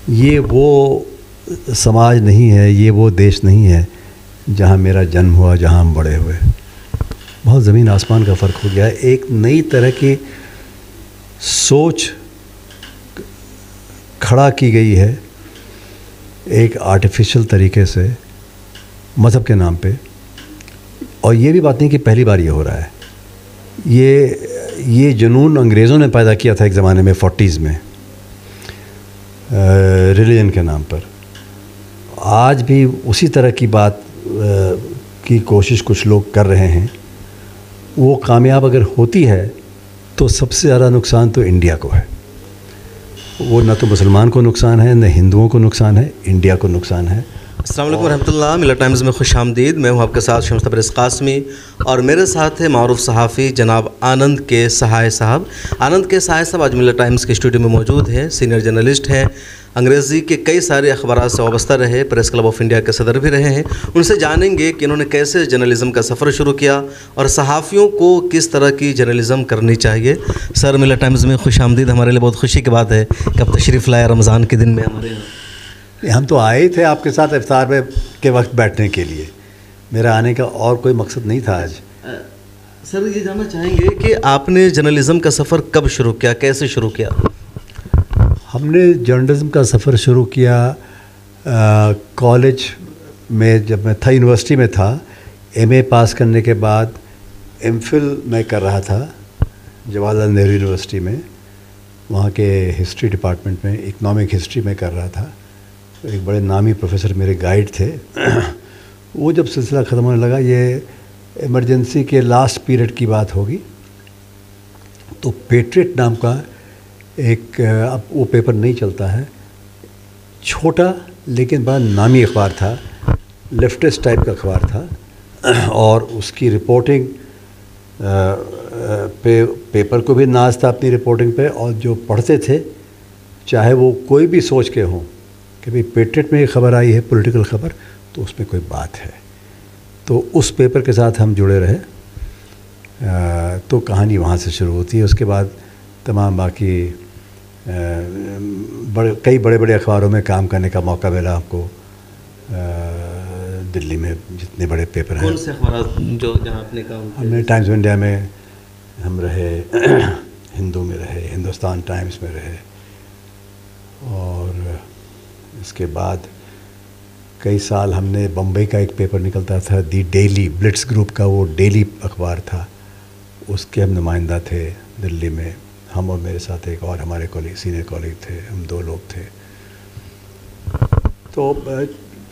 ये वो समाज नहीं है, ये वो देश नहीं है जहाँ मेरा जन्म हुआ, जहाँ हम बड़े हुए। बहुत ज़मीन आसमान का फ़र्क हो गया है। एक नई तरह की सोच खड़ा की गई है एक आर्टिफिशियल तरीके से मज़हब के नाम पे। और ये भी बात नहीं कि पहली बार ये हो रहा है। ये जुनून अंग्रेज़ों ने पैदा किया था एक ज़माने में 40s में रिलीजन के नाम पर। आज भी उसी तरह की बात की कोशिश कुछ लोग कर रहे हैं। वो कामयाब अगर होती है तो सबसे ज़्यादा नुकसान तो इंडिया को है। वो न तो मुसलमान को नुकसान है, न हिंदुओं को नुकसान है, इंडिया को नुकसान है। अस्सलाम वालेकुम रहमतुल्लाह। मिलत टाइम्स में खुशामदीद। मैं हूं आपके साथ शम्स तबरेज़ कासमी और मेरे साथ है मारूफ सहाफ़ी जनाब आनंद के सहाय साहब। आनंद के सहाय साहब आज मिलत टाइम्स के स्टूडियो में मौजूद हैं। सीनियर जर्नलिस्ट हैं, अंग्रेज़ी के कई सारे अखबारात से वाबस्ता रहे, प्रेस क्लब ऑफ इंडिया के सदर भी रहे हैं। उनसे जानेंगे कि इन्होंने कैसे जर्नलिज़म का सफ़र शुरू किया और सहाफ़ियों को किस तरह की जर्नलिज़म करनी चाहिए। सर, मिलत टाइम्स में खुशामदीद। हमारे लिए बहुत खुशी की बात है कि अब तशरीफ़ लाए रमज़ान के दिन में हमारे यहाँ। हम तो आए थे आपके साथ इफ्तार में के वक्त बैठने के लिए। मेरा आने का और कोई मकसद नहीं था आज। सर, ये जानना चाहेंगे कि आपने जर्नलिज़म का सफ़र कब शुरू किया, कैसे शुरू किया? हमने जर्नलिज़म का सफ़र शुरू किया कॉलेज में, जब मैं था यूनिवर्सिटी में था। एमए पास करने के बाद एमफिल मैं कर रहा था जवाहरलाल नेहरू यूनिवर्सिटी में। वहाँ के हिस्ट्री डिपार्टमेंट में इकनॉमिक हिस्ट्री में कर रहा था। एक बड़े नामी प्रोफेसर मेरे गाइड थे। वो जब सिलसिला ख़त्म होने लगा, ये इमरजेंसी के लास्ट पीरियड की बात होगी, तो पेट्रियट नाम का एक, अब वो पेपर नहीं चलता है, छोटा लेकिन बड़ा नामी अखबार था, लेफ्टिस्ट टाइप का अखबार था। और उसकी रिपोर्टिंग पेपर को भी नाज था अपनी रिपोर्टिंग पे। और जो पढ़ते थे, चाहे वो कोई भी सोच के हों कि भाई पेट्रियट में एक ख़बर आई है, पॉलिटिकल ख़बर, तो उसमें कोई बात है, तो उस पेपर के साथ हम जुड़े रहे। तो कहानी वहाँ से शुरू होती है। उसके बाद तमाम बाकी कई बड़े बड़े अखबारों में काम करने का मौका मिला हमको। दिल्ली में जितने बड़े पेपर हैं। कौन से अखबार जो जहाँ आपने काम किया? हमने टाइम्स ऑफ इंडिया में हम रहे, हिंदू में रहे, हिंदुस्तान टाइम्स में रहे, और इसके बाद कई साल हमने बम्बई का एक पेपर निकलता था, दी डेली, ब्लिट्स ग्रुप का वो डेली अखबार था, उसके हम नुमाइंदा थे दिल्ली में। हम और मेरे साथ एक और हमारे कॉलीग, सीनियर कॉलीग थे, हम 2 लोग थे। तो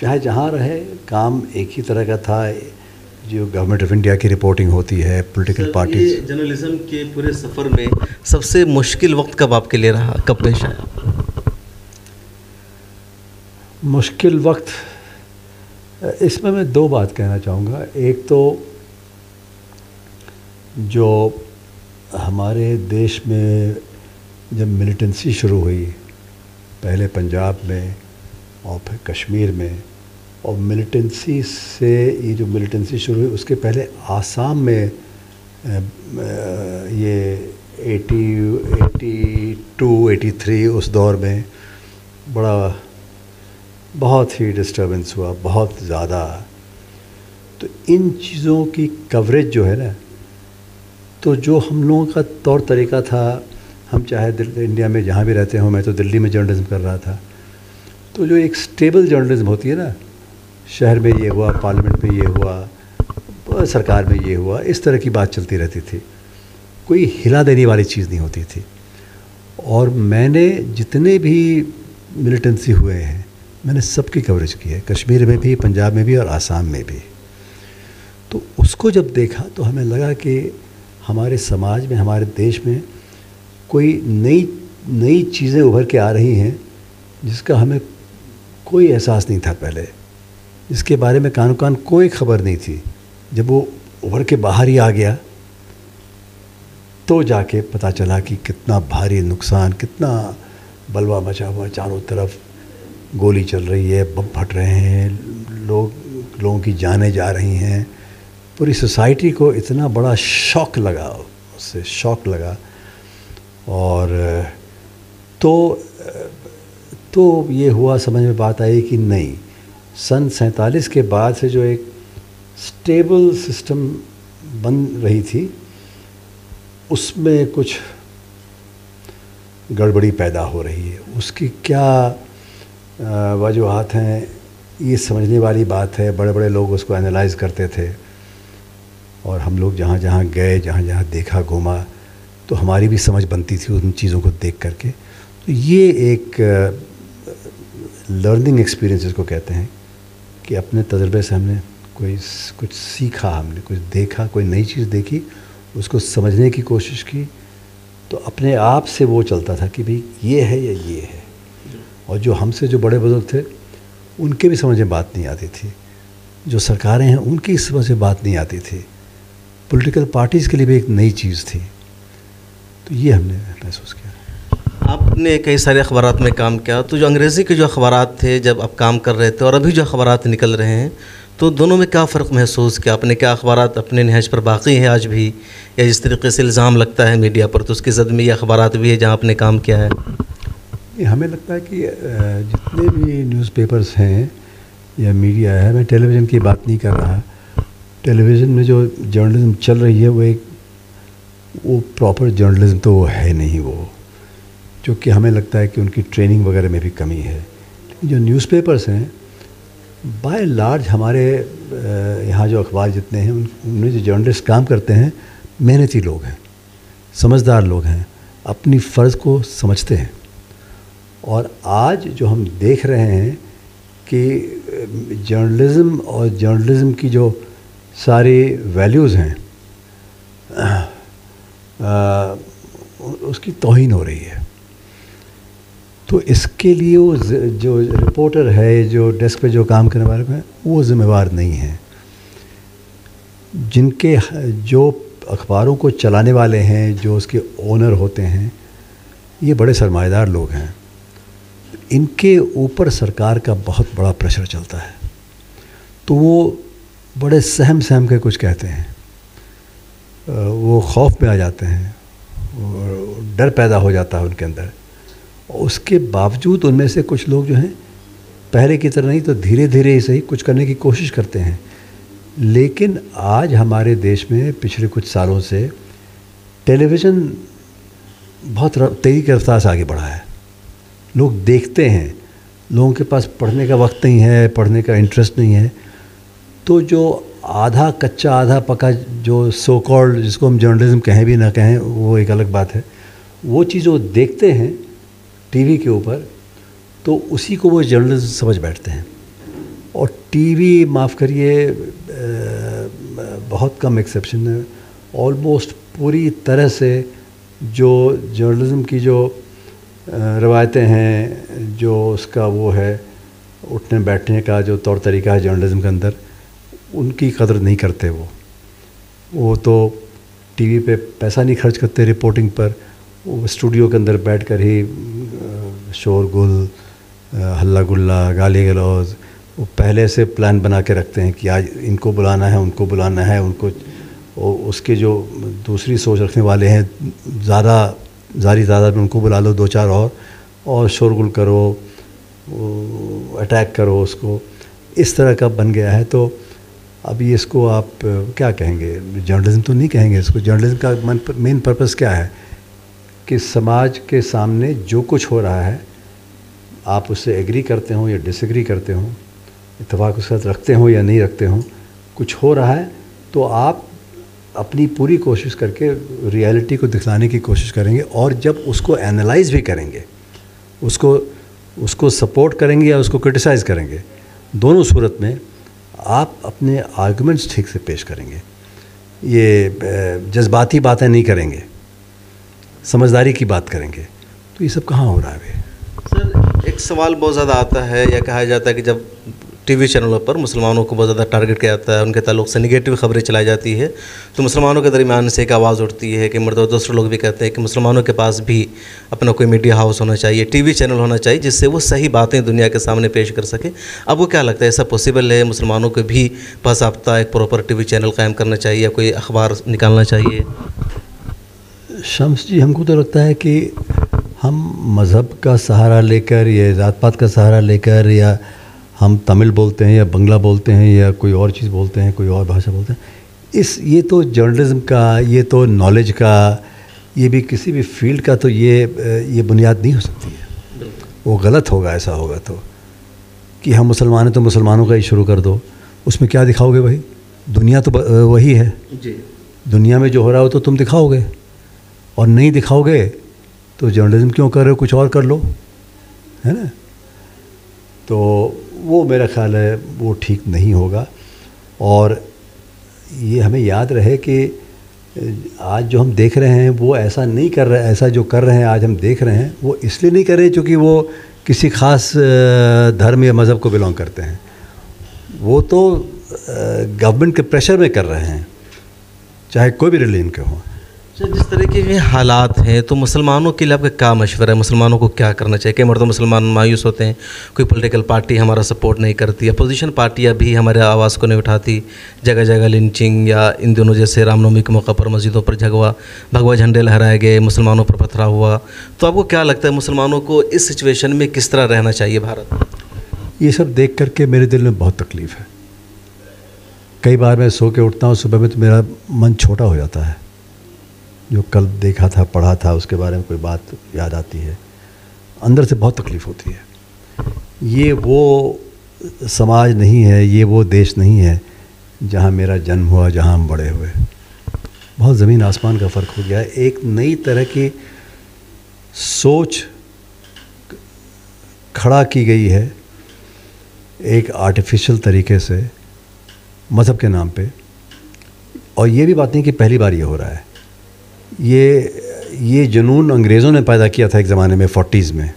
चाहे जहाँ रहे, काम एक ही तरह का था, जो गवर्नमेंट ऑफ इंडिया की रिपोर्टिंग होती है, पॉलिटिकल पार्टी। जर्नलिज्म के पूरे सफ़र में सबसे मुश्किल वक्त कब आपके लिए रहा, कब पेश आया? मुश्किल वक्त, इसमें मैं 2 बात कहना चाहूँगा। एक तो जो हमारे देश में जब मिलिटेंसी शुरू हुई, पहले पंजाब में और फिर कश्मीर में, और मिलिटेंसी से, ये जो मिलिटेंसी शुरू हुई उसके पहले आसाम में ये 82-83 उस दौर में बहुत ही डिस्टर्बेंस हुआ, बहुत ज़्यादा। तो इन चीज़ों की कवरेज जो है ना, तो जो हम लोगों का तौर तरीका था, हम चाहे इंडिया में जहाँ भी रहते हों, मैं तो दिल्ली में जर्नलिज्म कर रहा था, तो जो एक स्टेबल जर्नलिज्म होती है ना, शहर में ये हुआ, पार्लियामेंट में ये हुआ, सरकार में ये हुआ, इस तरह की बात चलती रहती थी, कोई हिला देने वाली चीज़ नहीं होती थी। और मैंने जितने भी मिलिटेंसी हुए हैं, मैंने सबकी कवरेज की है, कश्मीर में भी, पंजाब में भी और आसाम में भी। तो उसको जब देखा तो हमें लगा कि हमारे समाज में, हमारे देश में कोई नई चीज़ें उभर के आ रही हैं जिसका हमें कोई एहसास नहीं था पहले, जिसके बारे में कानो कान कोई खबर नहीं थी। जब वो उभर के बाहर ही आ गया तो जाके पता चला कि कितना भारी नुकसान, कितना बलवा मचा हुआ, चारों तरफ गोली चल रही है, बम फट रहे हैं, लोगों की जानें जा रही हैं। पूरी सोसाइटी को इतना बड़ा शॉक लगा, उससे शॉक लगा। और तो तो ये हुआ, समझ में बात आई कि नहीं, सन 47 के बाद से जो एक स्टेबल सिस्टम बन रही थी उसमें कुछ गड़बड़ी पैदा हो रही है। उसकी क्या वजूहात हैं, ये समझने वाली बात है। बड़े बड़े लोग उसको एनालाइज करते थे और हम लोग जहाँ जहाँ गए, जहाँ जहाँ देखा, घूमा, तो हमारी भी समझ बनती थी उन चीज़ों को देख करके। तो ये एक लर्निंग एक्सपीरियंस इसको कहते हैं कि अपने तजुर्बे से हमने कुछ सीखा, हमने कुछ देखा, कोई नई चीज़ देखी, उसको समझने की कोशिश की, तो अपने आप से वो चलता था कि भाई ये है या ये है। और जो हमसे जो बड़े बुजुर्ग थे उनके भी समझ में बात नहीं आती थी, जो सरकारें हैं उनकी समझ में बात नहीं आती थी, पॉलिटिकल पार्टीज़ के लिए भी एक नई चीज़ थी। तो ये हमने महसूस किया। आपने कई सारे अखबारात में काम किया, तो जो अंग्रेज़ी के जो अखबारात थे जब आप काम कर रहे थे और अभी जो अखबारात निकल रहे हैं, तो दोनों में क्या फ़र्क महसूस किया आपने? क्या अखबारात अपने नहज पर बाकी हैं आज भी, या जिस तरीके से इल्ज़ाम लगता है मीडिया पर तो उसकी ज़द में ये अखबारात भी है जहाँ आपने काम किया है? हमें लगता है कि जितने भी न्यूज़पेपर्स हैं या मीडिया है, मैं टेलीविज़न की बात नहीं कर रहा, टेलीविज़न में जो जर्नलिज्म चल रही है वो प्रॉपर जर्नलिज्म तो वो है नहीं, वो जो कि हमें लगता है कि उनकी ट्रेनिंग वगैरह में भी कमी है। लेकिन जो न्यूज़पेपर्स हैं बाय लार्ज हमारे यहाँ जो अखबार जितने हैं उनमें जो जर्नलिस्ट काम करते हैं मेहनती लोग हैं, समझदार लोग हैं, अपनी फ़र्ज़ को समझते हैं। और आज जो हम देख रहे हैं कि जर्नलिज़म और जर्नलिज़म की जो सारी वैल्यूज़ हैं उसकी तौहीन हो रही है। तो इसके लिए वो जो रिपोर्टर है, जो डेस्क पे जो काम करने वाले हैं, वो ज़िम्मेवार नहीं हैं। जिनके जो अखबारों को चलाने वाले हैं, जो उसके ओनर होते हैं, ये बड़े सरमाएदार लोग हैं। इनके ऊपर सरकार का बहुत बड़ा प्रेशर चलता है, तो वो बड़े सहम के कुछ कहते हैं, वो खौफ में आ जाते हैं, डर पैदा हो जाता है उनके अंदर। उसके बावजूद उनमें से कुछ लोग जो हैं पहले की तरह नहीं तो धीरे धीरे ही सही कुछ करने की कोशिश करते हैं। लेकिन आज हमारे देश में पिछले कुछ सालों से टेलीविज़न बहुत तेज़ी की रफ्तार से आगे बढ़ा है। लोग देखते हैं, लोगों के पास पढ़ने का वक्त नहीं है, पढ़ने का इंटरेस्ट नहीं है, तो जो आधा कच्चा आधा पका जो सो कॉल्ड, जिसको हम जर्नलिज्म कहें भी ना कहें वो एक अलग बात है, वो चीज़ वो देखते हैं टीवी के ऊपर, तो उसी को वो जर्नलिज्म समझ बैठते हैं। और टीवी, माफ़ करिए, बहुत कम एक्सेप्शन है, ऑलमोस्ट पूरी तरह से जो जर्नलिज्म की जो रवायतें हैं, जो उसका वो है उठने बैठने का जो तौर तरीका है जर्नलिज्म के अंदर, उनकी कदर नहीं करते। वो तो टीवी पे पैसा नहीं खर्च करते रिपोर्टिंग पर, वो स्टूडियो के अंदर बैठकर ही शोरगुल, हल्ला गुल्ला, गाली गलौज, वो पहले से प्लान बना के रखते हैं कि आज इनको बुलाना है, उनको बुलाना है, उनको। उसके जो दूसरी सोच रखने वाले हैं, ज़्यादा में उनको बुला लो, 2-4 और शोरगुल करो, अटैक करो उसको, इस तरह का बन गया है। तो अभी इसको आप क्या कहेंगे? जर्नलिज्म तो नहीं कहेंगे इसको। जर्नलिज्म का मेन पर्पस क्या है कि समाज के सामने जो कुछ हो रहा है, आप उससे एग्री करते हो या डिसएग्री करते हो, इत्तेफाक उसके साथ रखते हो या नहीं रखते हो, कुछ हो रहा है तो आप अपनी पूरी कोशिश करके रियलिटी को दिखलाने की कोशिश करेंगे। और जब उसको एनालाइज भी करेंगे, उसको सपोर्ट करेंगे या उसको क्रिटिसाइज़ करेंगे, दोनों सूरत में आप अपने आर्गुमेंट्स ठीक से पेश करेंगे। ये जज्बाती बातें नहीं करेंगे, समझदारी की बात करेंगे। तो ये सब कहाँ हो रहा है? सर, एक सवाल बहुत ज़्यादा आता है या कहा जाता है कि जब टीवी चैनलों पर मुसलमानों को बहुत ज़्यादा टारगेट किया जाता है, उनके ताल्लुक़ से निगेटिव खबरें चलाई जाती है, तो मुसलमानों के दरमियान से एक आवाज़ उठती है कि मर्द दूसरे लोग भी कहते हैं कि मुसलमानों के पास भी अपना कोई मीडिया हाउस होना चाहिए, टीवी चैनल होना चाहिए, जिससे वो सही बातें दुनिया के सामने पेश कर सके। अब वो क्या लगता है, ऐसा पॉसिबल है? मुसलमानों के भी बाकायदा एक प्रॉपर टीवी चैनल कायम करना चाहिए या कोई अखबार निकालना चाहिए? शम्स जी, हमको तो लगता है कि हम मज़हब का सहारा लेकर या ज़ात पात का सहारा लेकर, या हम तमिल बोलते हैं या बंगला बोलते हैं या कोई और चीज़ बोलते हैं, कोई और भाषा बोलते हैं, ये तो जर्नलिज्म का, ये तो नॉलेज का, ये भी किसी भी फील्ड का तो ये बुनियाद नहीं हो सकती है। वो गलत होगा ऐसा होगा तो, कि हम मुसलमान हैं तो मुसलमानों का ही शुरू कर दो। उसमें क्या दिखाओगे भाई? दुनिया तो वही है जी। दुनिया में जो हो रहा हो तो तुम दिखाओगे, और नहीं दिखाओगे तो जर्नलिज्म क्यों कर रहे हो, कुछ और कर लो, है ना। तो वो मेरा ख़्याल है वो ठीक नहीं होगा। और ये हमें याद रहे कि आज जो हम देख रहे हैं वो ऐसा नहीं कर रहे, ऐसा जो कर रहे हैं आज हम देख रहे हैं वो इसलिए नहीं कर रहे क्योंकि वो किसी ख़ास धर्म या मज़हब को बिलोंग करते हैं। वो तो गवर्नमेंट के प्रेशर में कर रहे हैं, चाहे कोई भी रिलीजन के हों। जिस तरीके के हालात हैं तो मुसलमानों के लिए आपका क्या मशवरा है? मुसलमानों को क्या करना चाहिए? कई मर्द मुसलमान मायूस होते हैं, कोई पॉलिटिकल पार्टी हमारा सपोर्ट नहीं करती, अपोजिशन पार्टियां भी हमारे आवाज़ को नहीं उठाती, जगह जगह लिंचिंग या इन दिनों जैसे रामनवमी के मौके पर मस्जिदों पर भगवा झंडे लहराए गए, मुसलमानों पर पथराव हुआ। तो आपको क्या लगता है मुसलमानों को इस सिचुएशन में किस तरह रहना चाहिए भारत? ये सब देख करके मेरे दिल में बहुत तकलीफ़ है। कई बार मैं सो के उठता हूँ सुबह में तो मेरा मन छोटा हो जाता है। जो कल देखा था, पढ़ा था, उसके बारे में कोई बात याद आती है, अंदर से बहुत तकलीफ़ होती है। ये वो समाज नहीं है, ये वो देश नहीं है जहाँ मेरा जन्म हुआ, जहाँ हम बड़े हुए। बहुत ज़मीन आसमान का फ़र्क हो गया है। एक नई तरह की सोच खड़ा की गई है एक आर्टिफिशियल तरीके से मज़हब के नाम पे। और ये भी बात नहीं कि पहली बार ये हो रहा है। ये जुनून अंग्रेज़ों ने पैदा किया था एक ज़माने में 40s में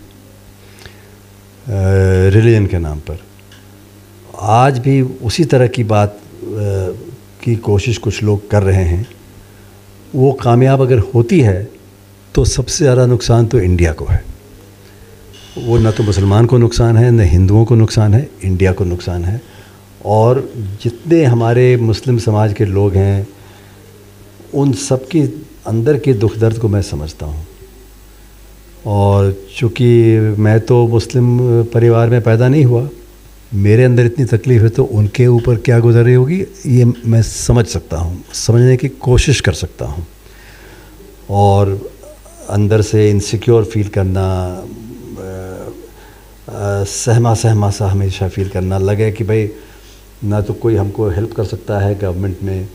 रिलीजन के नाम पर। आज भी उसी तरह की बात की कोशिश कुछ लोग कर रहे हैं। वो कामयाब अगर होती है तो सबसे ज़्यादा नुकसान तो इंडिया को है। वो न तो मुसलमान को नुकसान है, न हिंदुओं को नुकसान है, इंडिया को नुकसान है। और जितने हमारे मुस्लिम समाज के लोग हैं उन सब की अंदर के दुख दर्द को मैं समझता हूँ। और चूँकि मैं तो मुस्लिम परिवार में पैदा नहीं हुआ, मेरे अंदर इतनी तकलीफ़ है तो उनके ऊपर क्या गुजर रही होगी ये मैं समझ सकता हूँ, समझने की कोशिश कर सकता हूँ। और अंदर से इनसिक्योर फील करना, सहमा सहमा सा हमेशा फील करना, लगे कि भाई ना तो कोई हमको हेल्प कर सकता है गवर्नमेंट में,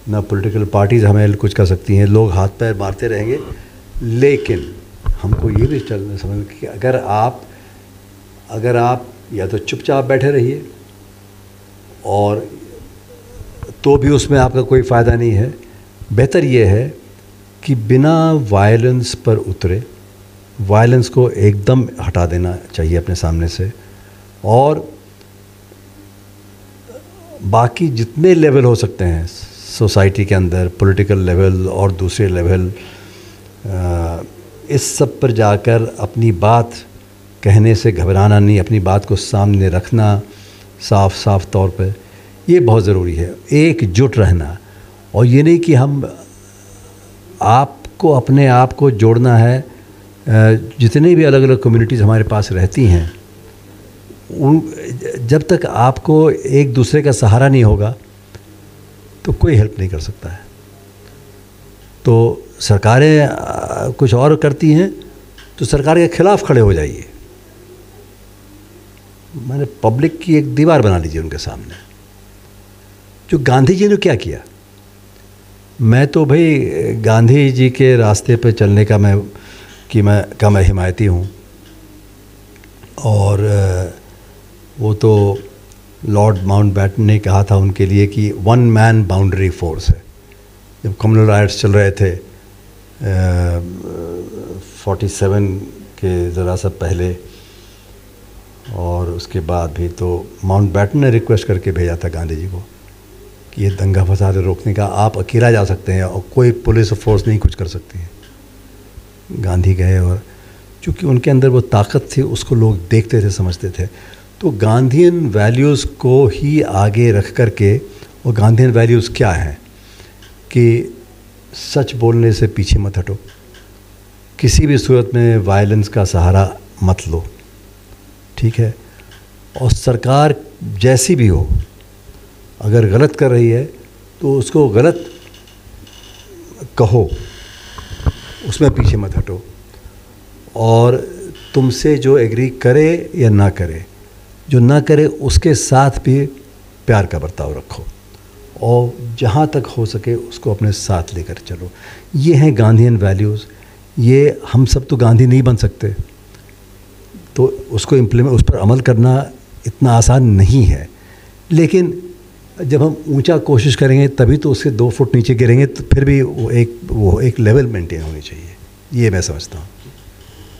ना पॉलिटिकल पार्टीज़ हमें हेल्प कुछ कर सकती हैं। लोग हाथ पैर मारते रहेंगे। लेकिन हमको ये भी चलना समझ कि अगर आप या तो चुपचाप बैठे रहिए, और तो भी उसमें आपका कोई फ़ायदा नहीं है। बेहतर ये है कि बिना वायलेंस पर उतरे, वायलेंस को एकदम हटा देना चाहिए अपने सामने से। और बाकी जितने लेवल हो सकते हैं सोसाइटी के अंदर, पॉलिटिकल लेवल और दूसरे लेवल, इस सब पर जाकर अपनी बात कहने से घबराना नहीं, अपनी बात को सामने रखना साफ साफ तौर पर, ये बहुत ज़रूरी है। एकजुट रहना। और ये नहीं कि हम आपको अपने आप को जोड़ना है। जितनी भी अलग अलग कम्युनिटीज़ हमारे पास रहती हैं, जब तक आपको एक दूसरे का सहारा नहीं होगा तो कोई हेल्प नहीं कर सकता है। तो सरकारें कुछ और करती हैं तो सरकार के ख़िलाफ़ खड़े हो जाइए। मैंने पब्लिक की एक दीवार बना लीजिए उनके सामने। जो गांधी जी ने क्या किया, मैं तो भाई गांधी जी के रास्ते पे चलने का मैं हिमायती हूँ। और वो तो लॉर्ड माउंटबैटन ने कहा था उनके लिए कि वन मैन बाउंड्री फोर्स है। जब कम्युनल राइट्स चल रहे थे 47 के ज़रा सा पहले और उसके बाद भी, तो माउंटबैटन ने रिक्वेस्ट करके भेजा था गांधी जी को कि ये दंगा फसाद रोकने का आप अकेला जा सकते हैं और कोई पुलिस फोर्स नहीं कुछ कर सकती है। गांधी गए और चूँकि उनके अंदर वो ताकत थी उसको लोग देखते थे, समझते थे। तो गांधीयन वैल्यूज़ को ही आगे रख कर के, और गांधीयन वैल्यूज़ क्या हैं कि सच बोलने से पीछे मत हटो, किसी भी सूरत में वायलेंस का सहारा मत लो, ठीक है। और सरकार जैसी भी हो, अगर गलत कर रही है तो उसको गलत कहो, उसमें पीछे मत हटो। और तुमसे जो एग्री करे या ना करे, जो ना करे उसके साथ भी प्यार का बर्ताव रखो, और जहाँ तक हो सके उसको अपने साथ लेकर चलो। ये हैं गांधीयन वैल्यूज़। ये हम सब तो गांधी नहीं बन सकते, तो उसको इम्प्लीमेंट, उस पर अमल करना इतना आसान नहीं है, लेकिन जब हम ऊंचा कोशिश करेंगे तभी तो उससे 2 फुट नीचे गिरेंगे, तो फिर भी वो एक लेवल मेंटेन होनी चाहिए, ये मैं समझता हूँ।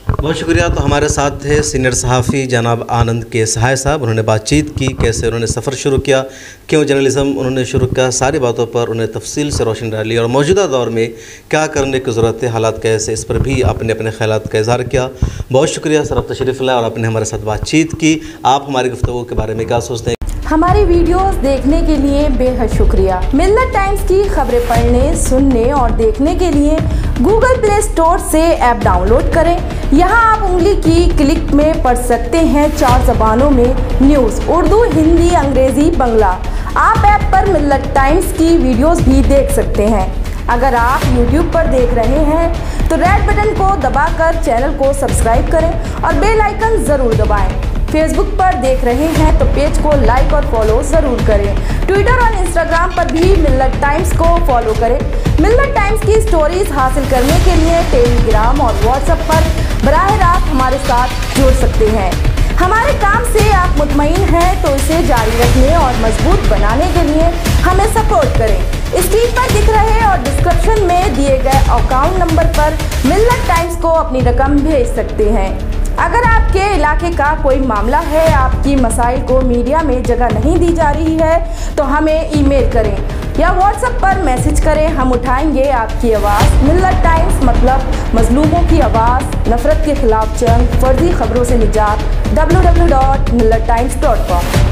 बहुत शुक्रिया। तो हमारे साथ थे सीनियर सहाफ़ी जनाब आनंद के सहाय साहब। उन्होंने बातचीत की, कैसे उन्होंने सफ़र शुरू किया, क्यों जर्नलिज़म उन्होंने शुरू किया, सारी बातों पर उन्हें तफसील से रोशनी डाली और मौजूदा दौर में क्या करने की ज़रूरत है, हालात कैसे, इस पर भी आपने अपने ख़यालात का इज़हार किया। बहुत शुक्रिया सर, आप तशरीफ़ लाए और आपने हमारे साथ बातचीत की। आप हमारी गुफ्तगू के बारे में क्या सोचते हैं? हमारी वीडियोस देखने के लिए बेहद शुक्रिया। मिल्लत टाइम्स की खबरें पढ़ने, सुनने और देखने के लिए गूगल प्ले स्टोर से ऐप डाउनलोड करें। यहां आप उंगली की क्लिक में पढ़ सकते हैं 4 ज़बानों में न्यूज़, उर्दू, हिंदी, अंग्रेज़ी, बांग्ला। आप ऐप पर मिल्लत टाइम्स की वीडियोस भी देख सकते हैं। अगर आप YouTube पर देख रहे हैं तो रेड बटन को दबाकर चैनल को सब्सक्राइब करें और बेल आइकन ज़रूर दबाएं। फेसबुक पर देख रहे हैं तो पेज को लाइक और फॉलो ज़रूर करें। ट्विटर और इंस्टाग्राम पर भी मिल्लत टाइम्स को फॉलो करें। मिल्लत टाइम्स की स्टोरीज हासिल करने के लिए टेलीग्राम और व्हाट्सएप पर बराह रास्त हमारे साथ जुड़ सकते हैं। हमारे काम से आप मुतमईन हैं तो इसे जारी रखने और मजबूत बनाने के लिए हमें सपोर्ट करें। स्क्रीन पर दिख रहे और डिस्क्रिप्शन में दिए गए अकाउंट नंबर पर मिल्लत टाइम्स को अपनी रकम भेज सकते हैं। अगर आपके इलाके का कोई मामला है, आपकी मसाइल को मीडिया में जगह नहीं दी जा रही है, तो हमें ईमेल करें या व्हाट्सएप पर मैसेज करें। हम उठाएंगे आपकी आवाज़। मिल्लत टाइम्स मतलब मजलूमों की आवाज़, नफरत के खिलाफ जंग, फर्जी खबरों से निजात। www.millattimes.com